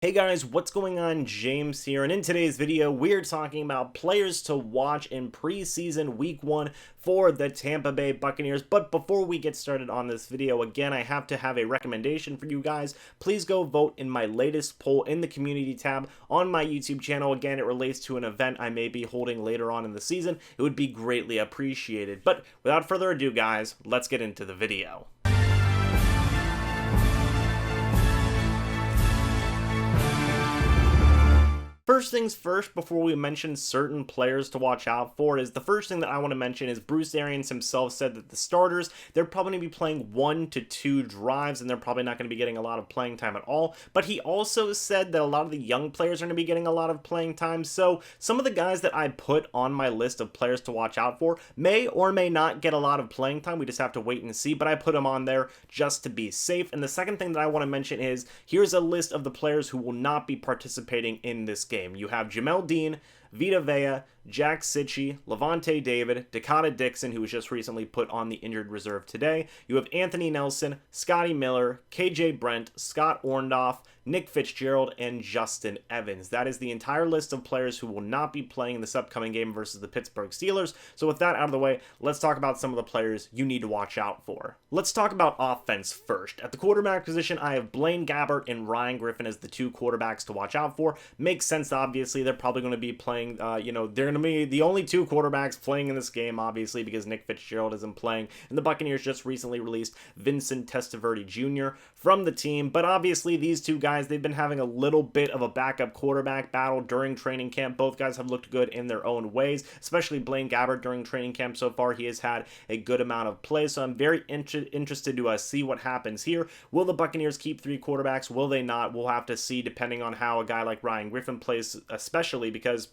Hey guys, what's going on? James here, and in today's video, we're talking about players to watch in preseason week 1 for the Tampa Bay Buccaneers. But before we get started on this video, again, I have to have a recommendation for you guys. Please go vote in my latest poll in the community tab on my YouTube channel. Again, it relates to an event I may be holding later on in the season. It would be greatly appreciated. But without further ado, guys, let's get into the video. First things first, before we mention certain players to watch out for, is the first thing that I want to mention is Bruce Arians himself said that the starters, they're probably going to be playing 1 to 2 drives, and they're probably not going to be getting a lot of playing time at all. But he also said that a lot of the young players are going to be getting a lot of playing time. So some of the guys that I put on my list of players to watch out for may or may not get a lot of playing time. We just have to wait and see, but I put them on there just to be safe. And the second thing that I want to mention is, here's a list of the players who will not be participating in this game. You have Jamel Dean, Vita Vea, Jack Sitchie, Levante David, Dakota Dixon, who was just recently put on the injured reserve today. You have Anthony Nelson, Scotty Miller, KJ Brent, Scott Orndoff, Nick Fitzgerald, and Justin Evans. That is the entire list of players who will not be playing in this upcoming game versus the Pittsburgh Steelers. So with that out of the way, let's talk about some of the players you need to watch out for. Let's talk about offense first. At the quarterback position, I have Blaine Gabbert and Ryan Griffin as the two quarterbacks to watch out for. Makes sense, obviously. They're probably going to be playing, they're going to be the only two quarterbacks playing in this game, obviously, because Nick Fitzgerald isn't playing. And the Buccaneers just recently released Vincent Testaverde Jr. from the team. But obviously, these two guys, they've been having a little bit of a backup quarterback battle during training camp. Both guys have looked good in their own ways, especially Blaine Gabbert during training camp so far. He has had a good amount of play, so I'm very interested to see what happens here. Will the Buccaneers keep 3 quarterbacks? Will they not? We'll have to see, depending on how a guy like Ryan Griffin plays, especially because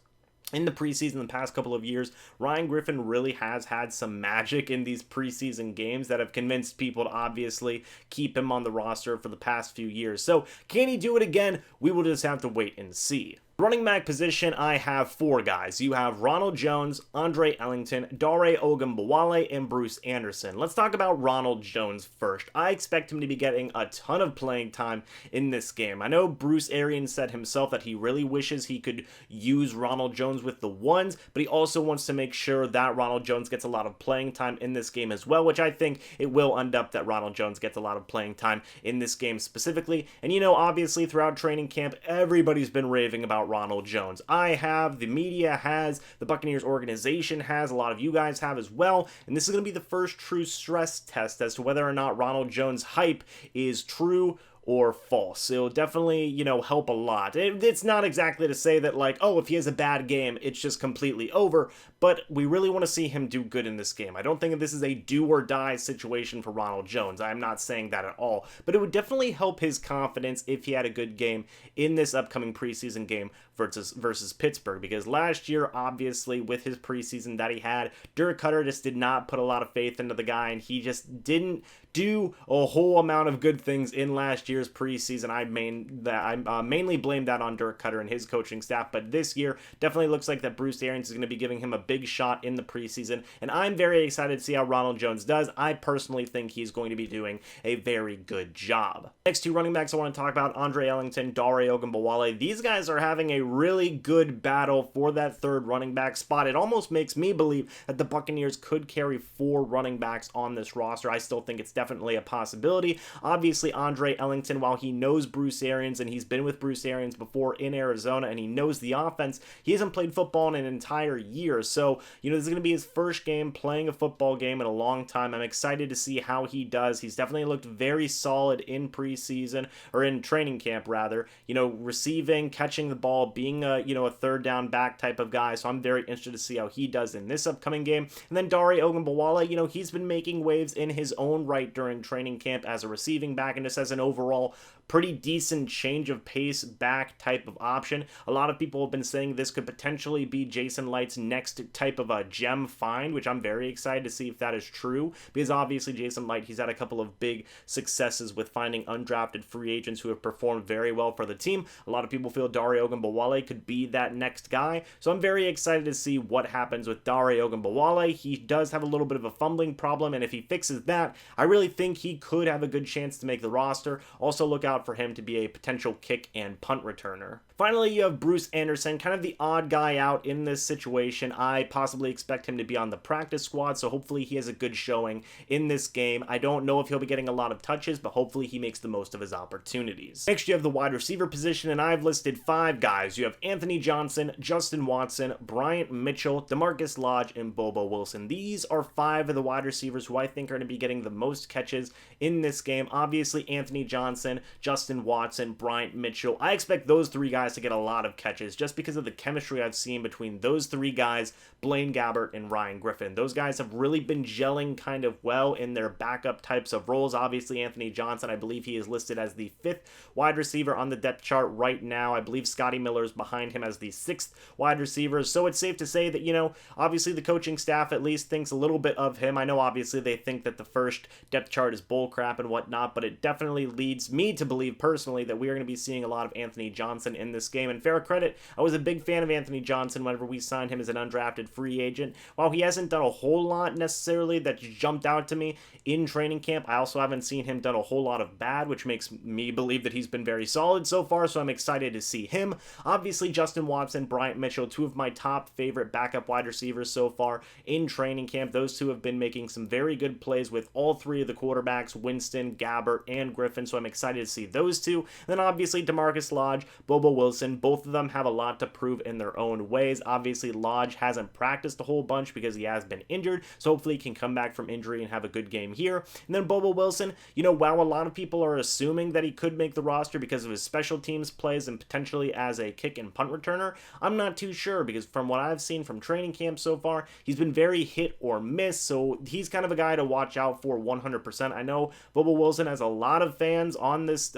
in the preseason, the past couple of years, Ryan Griffin really has had some magic in these preseason games that have convinced people to obviously keep him on the roster for the past few years. So, can he do it again? We will just have to wait and see. Running back position, I have 4 guys. You have Ronald Jones, Andre Ellington, Dare Ogunbowale, and Bruce Anderson. Let's talk about Ronald Jones first. I expect him to be getting a ton of playing time in this game. I know Bruce Arians said himself that he really wishes he could use Ronald Jones with the ones, but he also wants to make sure that Ronald Jones gets a lot of playing time in this game as well, which I think it will end up that Ronald Jones gets a lot of playing time in this game specifically. And obviously throughout training camp, everybody's been raving about Ronald Jones. I have, the media has, the Buccaneers organization has, a lot of you guys have as well, and this is going to be the first true stress test as to whether or not Ronald Jones' hype is true or false. It'll definitely, help a lot. It's not exactly to say that, like, oh, if he has a bad game, it's just completely over, but we really want to see him do good in this game. I don't think that this is a do or die situation for Ronald Jones. I'm not saying that at all, but it would definitely help his confidence if he had a good game in this upcoming preseason game versus Pittsburgh, because last year, obviously, with his preseason that he had, Dirk Cutter just did not put a lot of faith into the guy, and he just didn't do a whole amount of good things in last year's preseason. I mainly blame that on Dirk Cutter and his coaching staff, but this year definitely looks like that Bruce Arians is going to be giving him a big shot in the preseason, and I'm very excited to see how Ronald Jones does. I personally think he's going to be doing a very good job. Next 2 running backs I want to talk about, Andre Ellington, Dare Ogunbowale. These guys are having a really good battle for that 3rd running back spot. It almost makes me believe that the Buccaneers could carry 4 running backs on this roster. I still think it's definitely a possibility. Obviously, Andre Ellington, while he knows Bruce Arians and he's been with Bruce Arians before in Arizona and he knows the offense, he hasn't played football in an entire year. So, this is going to be his first game playing a football game in a long time. I'm excited to see how he does. He's definitely looked very solid in preseason, or in training camp rather, receiving, catching the ball, being a 3rd down back type of guy. So I'm very interested to see how he does in this upcoming game. And then Dare Ogunbowale, he's been making waves in his own right during training camp as a receiving back and just as an overall pretty decent change of pace back type of option. A lot of people have been saying this could potentially be Jason Light's next type of a gem find, which I'm very excited to see if that is true, because obviously Jason Light, he's had a couple of big successes with finding undrafted free agents who have performed very well for the team. A lot of people feel Dare Ogunbowale could be that next guy, so I'm very excited to see what happens with Dare Ogunbowale. He does have a little bit of a fumbling problem, and if he fixes that, I really think he could have a good chance to make the roster. Also look out out for him to be a potential kick and punt returner. Finally, you have Bruce Anderson, kind of the odd guy out in this situation. I possibly expect him to be on the practice squad, so hopefully he has a good showing in this game. I don't know if he'll be getting a lot of touches, but hopefully he makes the most of his opportunities. Next, you have the wide receiver position, and I've listed 5 guys. You have Anthony Johnson, Justin Watson, Bryant Mitchell, DeMarcus Lodge, and Bobo Wilson. These are 5 of the wide receivers who I think are going to be getting the most catches in this game. Obviously, Anthony Johnson, Justin Watson, Bryant Mitchell. I expect those 3 guys to get a lot of catches just because of the chemistry I've seen between those 3 guys, Blaine Gabbert and Ryan Griffin. Those guys have really been gelling kind of well in their backup types of roles. Obviously, Anthony Johnson, I believe he is listed as the 5th wide receiver on the depth chart right now. I believe Scotty Miller is behind him as the 6th wide receiver. So it's safe to say that, obviously the coaching staff at least thinks a little bit of him. I know obviously they think that the first depth chart is bullcrap and whatnot, but it definitely leads me to believe personally that we are going to be seeing a lot of Anthony Johnson in this game. And fair credit, I was a big fan of Anthony Johnson whenever we signed him as an undrafted free agent. While he hasn't done a whole lot necessarily that jumped out to me in training camp, I also haven't seen him done a whole lot of bad, which makes me believe that he's been very solid so far, so I'm excited to see him. Obviously, Justin Watson, Bryant Mitchell, 2 of my top favorite backup wide receivers so far in training camp. Those 2 have been making some very good plays with all 3 of the quarterbacks, Winston, Gabbert, and Griffin, so I'm excited to see those 2. And then obviously DeMarcus Lodge, Bobo Wilson, both of them have a lot to prove in their own ways. Obviously, Lodge hasn't practiced a whole bunch because he has been injured, so hopefully he can come back from injury and have a good game here. And then Bobo Wilson, while a lot of people are assuming that he could make the roster because of his special teams plays and potentially as a kick and punt returner, I'm not too sure because from what I've seen from training camp so far, he's been very hit or miss, so he's kind of a guy to watch out for 100%. I know Bobo Wilson has a lot of fans on this,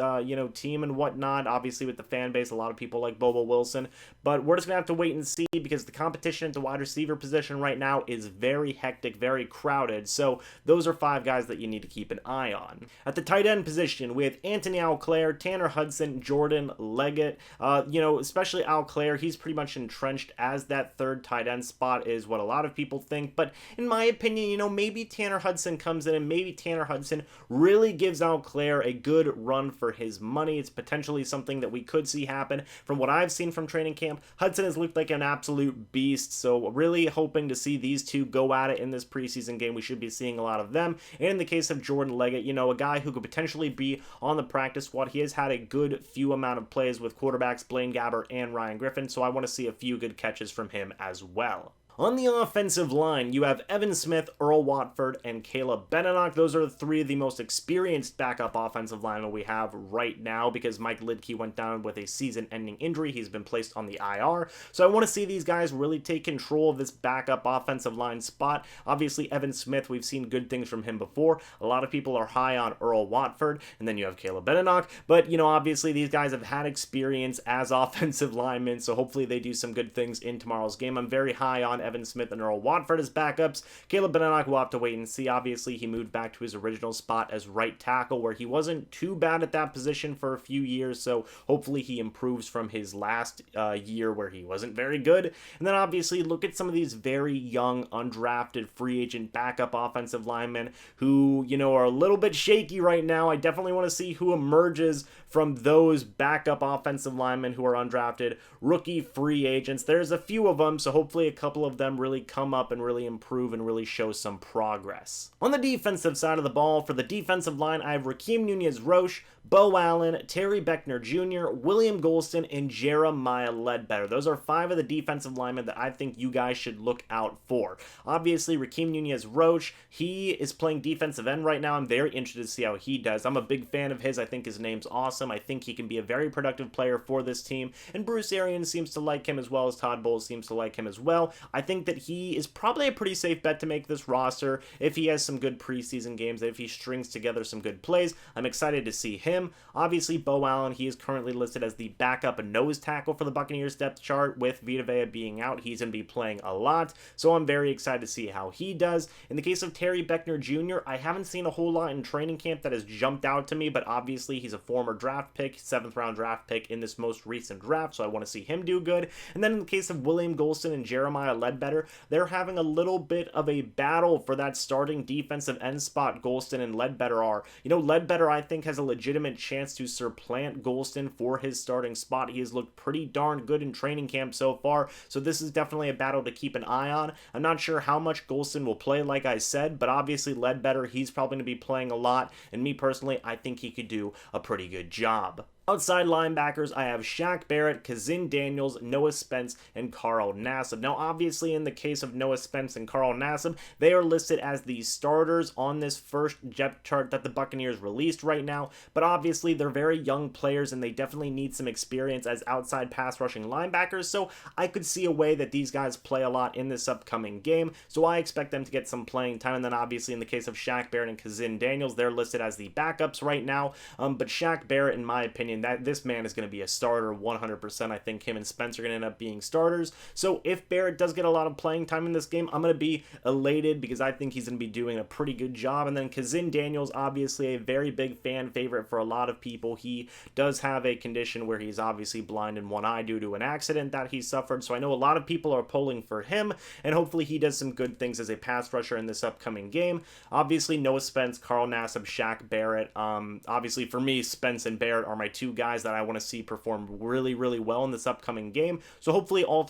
team and whatnot. Obviously, with the fan base, a lot of people like Bobo Wilson, but we're just going to have to wait and see because the competition at the wide receiver position right now is very hectic, very crowded, so those are 5 guys that you need to keep an eye on. At the tight end position, we have Anthony Auclair, Tanner Hudson, Jordan Leggett. Especially Auclair, he's pretty much entrenched as that 3rd tight end spot is what a lot of people think, but in my opinion, maybe Tanner Hudson comes in and maybe Tanner Hudson really gives Auclair a good run for his money. It's potentially something that we could see happen. From what I've seen from training camp, Hudson has looked like an absolute beast, so really hoping to see these 2 go at it in this preseason game. We should be seeing a lot of them. And in the case of Jordan Leggett, a guy who could potentially be on the practice squad. He has had a good few amount of plays with quarterbacks Blaine Gabbert and Ryan Griffin, so I want to see a few good catches from him as well. On the offensive line, you have Evan Smith, Earl Watford, and Caleb Benenoch. Those are 3 of the most experienced backup offensive linemen we have right now because Mike Lidke went down with a season-ending injury. He's been placed on the IR. So I want to see these guys really take control of this backup offensive line spot. Obviously, Evan Smith, we've seen good things from him before. A lot of people are high on Earl Watford, and then you have Caleb Benenoch. But, obviously these guys have had experience as offensive linemen, so hopefully they do some good things in tomorrow's game. I'm very high on Evan Smith and Earl Watford as backups. Caleb Benenoch will have to wait and see. Obviously, he moved back to his original spot as right tackle, where he wasn't too bad at that position for a few years, so hopefully he improves from his last year where he wasn't very good. And then obviously, look at some of these very young, undrafted, free agent backup offensive linemen who, are a little bit shaky right now. I definitely want to see who emerges from those backup offensive linemen who are undrafted, rookie free agents. There's a few of them, so hopefully a couple of them really come up and really improve and really show some progress. On the defensive side of the ball, for the defensive line, I have Rakeem Nunez-Roche, Bo Allen, Terry Beckner Jr., William Golston, and Jeremiah Ledbetter. Those are 5 of the defensive linemen that I think you guys should look out for. Obviously, Rakeem Nunez-Roche, he is playing defensive end right now. I'm very interested to see how he does. I'm a big fan of his. I think his name's awesome. I think he can be a very productive player for this team, and Bruce Arians seems to like him as well as Todd Bowles seems to like him as well. I think that he is probably a pretty safe bet to make this roster if he has some good preseason games, if he strings together some good plays. I'm excited to see him. Obviously, Bo Allen, he is currently listed as the backup nose tackle for the Buccaneers depth chart. With Vita Vea being out, he's going to be playing a lot, so I'm very excited to see how he does. In the case of Terry Beckner Jr., I haven't seen a whole lot in training camp that has jumped out to me, but obviously he's a former draft pick, 7th round draft pick in this most recent draft, so I want to see him do good. And then in the case of William Golston and Jeremiah Ledbetter, they're having a little bit of a battle for that starting defensive end spot. Golston and Ledbetter are. Ledbetter, I think, has a legitimate chance to supplant Golston for his starting spot. He has looked pretty darn good in training camp so far, so this is definitely a battle to keep an eye on. I'm not sure how much Golston will play, like I said, but obviously Ledbetter, he's probably going to be playing a lot, and me personally, I think he could do a pretty good job. Outside linebackers, I have Shaq Barrett, Kazin Daniels, Noah Spence, and Carl Nassib. Now, obviously, in the case of Noah Spence and Carl Nassib, they are listed as the starters on this first depth chart that the Buccaneers released right now, but obviously, they're very young players, and they definitely need some experience as outside pass rushing linebackers, so I could see a way that these guys play a lot in this upcoming game, so I expect them to get some playing time, and then obviously, in the case of Shaq Barrett and Kazin Daniels, they're listed as the backups right now, but Shaq Barrett, in my opinion, that this man is going to be a starter 100%. I think him and Spence are going to end up being starters. So if Barrett does get a lot of playing time in this game, I'm going to be elated because I think he's going to be doing a pretty good job. And then Kazin Daniels, obviously a very big fan favorite for a lot of people. He does have a condition where he's obviously blind in one eye due to an accident that he suffered. So I know a lot of people are pulling for him, and hopefully he does some good things as a pass rusher in this upcoming game. Obviously, Noah Spence, Carl Nassib, Shaq Barrett. Obviously, for me, Spence and Barrett are my two guys that I want to see perform really, really well in this upcoming game. So hopefully all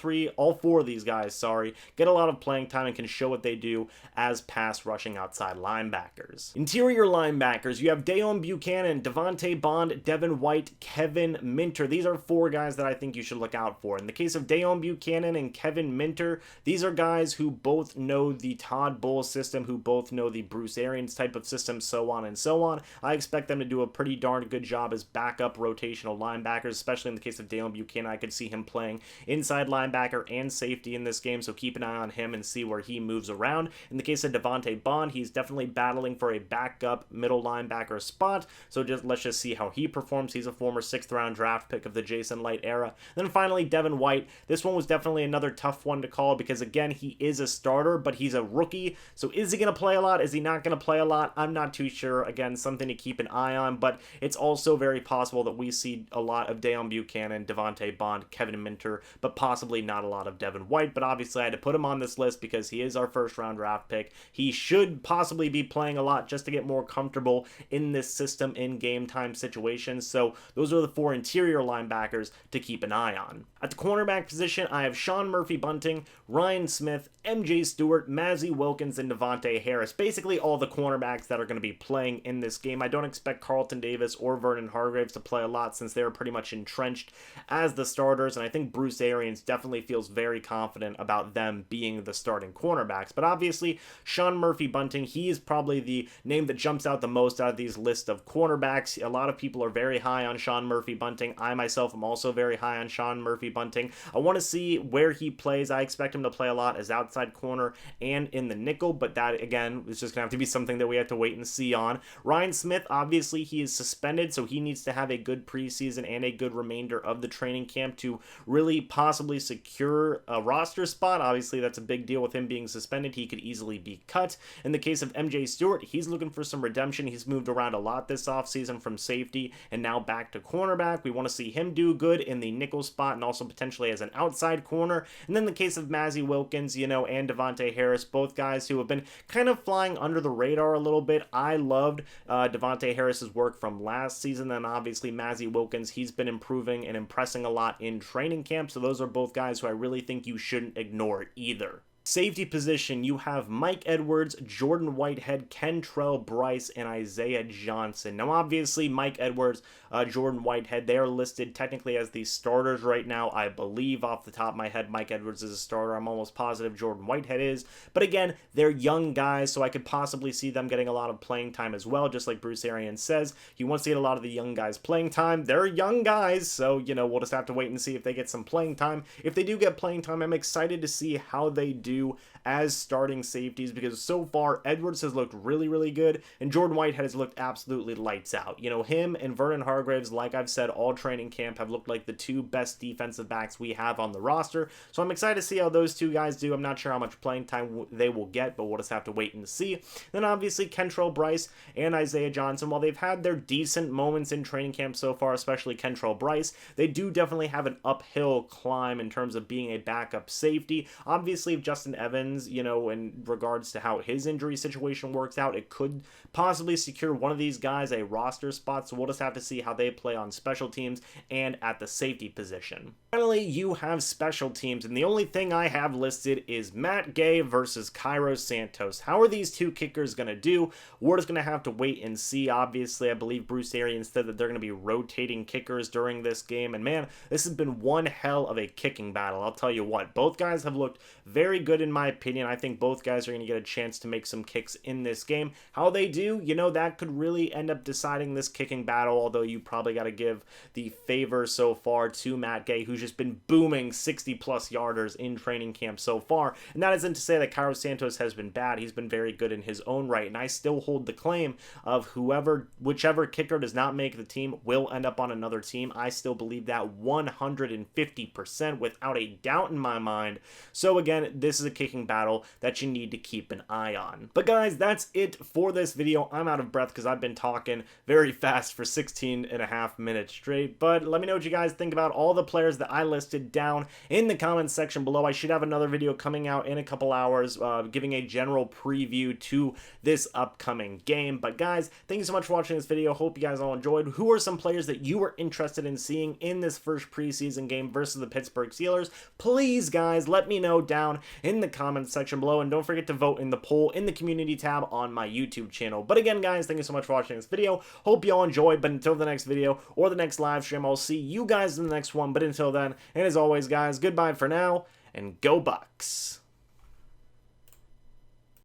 four of these guys, get a lot of playing time and can show what they do as pass rushing outside linebackers. Interior linebackers, you have Deone Buchanan, Devontae Bond, Devin White, Kevin Minter. These are four guys that I think you should look out for. In the case of Deone Buchanan and Kevin Minter, these are guys who both know the Todd Bowles system, who both know the Bruce Arians type of system, so on and so on. I expect them to do a pretty darn good job as backup rotational linebackers, especially in the case of Deone Buchanan. I could see him playing inside linebacker and safety in this game, so keep an eye on him and see where he moves around. In the case of Devontae Bond, he's definitely battling for a backup middle linebacker spot, so let's just see how he performs. He's a former 6th round draft pick of the Jason Light era. Then finally, Devin White. This one was definitely another tough one to call because, again, he is a starter, but he's a rookie, so is he going to play a lot? Is he not going to play a lot? I'm not too sure. Again, something to keep an eye on, but it's also very possible that we see a lot of Deone Buchanan, Devontae Bond, Kevin Minter, but possibly not a lot of Devin White. But obviously I had to put him on this list because he is our first round draft pick. He should possibly be playing a lot just to get more comfortable in this system in game time situations. So those are the four interior linebackers to keep an eye on. At the cornerback position, I have Sean Murphy-Bunting, Ryan Smith, MJ Stewart, Mazzie Wilkins, and Devontae Harris. Basically all the cornerbacks that are going to be playing in this game. I don't expect Carlton Davis or Vernon Hargreaves to play a lot since they're pretty much entrenched as the starters, and I think Bruce Arians definitely feels very confident about them being the starting cornerbacks. But obviously, Sean Murphy-Bunting, he is probably the name that jumps out the most out of these lists of cornerbacks. A lot of people are very high on Sean Murphy-Bunting. I myself am also very high on Sean Murphy-Bunting. I want to see where he plays. I expect him to play a lot as outside corner and in the nickel, but that, again, is just going to have to be something that we have to wait and see on. Ryan Smith, obviously, he is suspended, so he needs to have a good preseason and a good remainder of the training camp to really possibly secure a roster spot. Obviously, that's a big deal with him being suspended. He could easily be cut. In the case of MJ Stewart, he's looking for some redemption. He's moved around a lot this offseason from safety and now back to cornerback. We want to see him do good in the nickel spot and also potentially as an outside corner. And then the case of Mazzie Wilkins, and Devontae Harris, both guys who have been kind of flying under the radar a little bit. I loved Devontae Harris's work from last season, and obviously Mazzie Wilkins, he's been improving and impressing a lot in training camp, so those are both guys who I really think you shouldn't ignore either. Safety position, you have Mike Edwards, Jordan Whitehead, Kentrell Bryce, and Isaiah Johnson. Now, obviously, Mike Edwards, Jordan Whitehead, they are listed technically as the starters right now. I believe off the top of my head, Mike Edwards is a starter. I'm almost positive Jordan Whitehead is. But again, they're young guys, so I could possibly see them getting a lot of playing time as well, just like Bruce Arians says. He wants to get a lot of the young guys playing time. They're young guys, so, we'll just have to wait and see if they get some playing time. If they do get playing time, I'm excited to see how they do do as starting safeties, because so far Edwards has looked really good and Jordan Whitehead has looked absolutely lights out. You know, him and Vernon Hargreaves, like I've said all training camp, have looked like the two best defensive backs we have on the roster. So I'm excited to see how those two guys do. I'm not sure how much playing time they will get, but we'll just have to wait and see. Then obviously Kentrell Bryce and Isaiah Johnson, while they've had their decent moments in training camp so far, especially Kentrell Bryce, they do definitely have an uphill climb in terms of being a backup safety. Obviously, if Justin Evans, you know, in regards to how his injury situation works out, it could possibly secure one of these guys a roster spot, so we'll just have to see how they play on special teams and at the safety position. Finally, you have special teams, and the only thing I have listed is Matt Gay versus Cairo Santos. How are these two kickers going to do? We're just going to have to wait and see. Obviously, I believe Bruce Arians said that they're going to be rotating kickers during this game, and man, this has been one hell of a kicking battle. I'll tell you what, both guys have looked very good in my opinion. I think both guys are going to get a chance to make some kicks in this game. How they do, you know, that could really end up deciding this kicking battle, although you probably got to give the favor so far to Matt Gay, who's just been booming 60-plus yarders in training camp so far. And that isn't to say that Cairo Santos has been bad. He's been very good in his own right, and I still hold the claim of whichever kicker does not make the team will end up on another team. I still believe that 150% without a doubt in my mind. So again, this is a kicking battle that you need to keep an eye on. But guys, that's it for this video. I'm out of breath because I've been talking very fast for 16.5 minutes straight, but let me know what you guys think about all the players that I listed down in the comments section below. I should have another video coming out in a couple hours giving a general preview to this upcoming game. But guys, thank you so much for watching this video. Hope you guys all enjoyed. Who are some players that you were interested in seeing in this first preseason game versus the Pittsburgh Steelers? Please guys, let me know down in the comments section below, and don't forget to vote in the poll in the community tab on my YouTube channel. But again guys, thank you so much for watching this video. Hope you all enjoyed, but until the next video or the next live stream, I'll see you guys in the next one. But until then, and as always guys, goodbye for now, and go Bucs.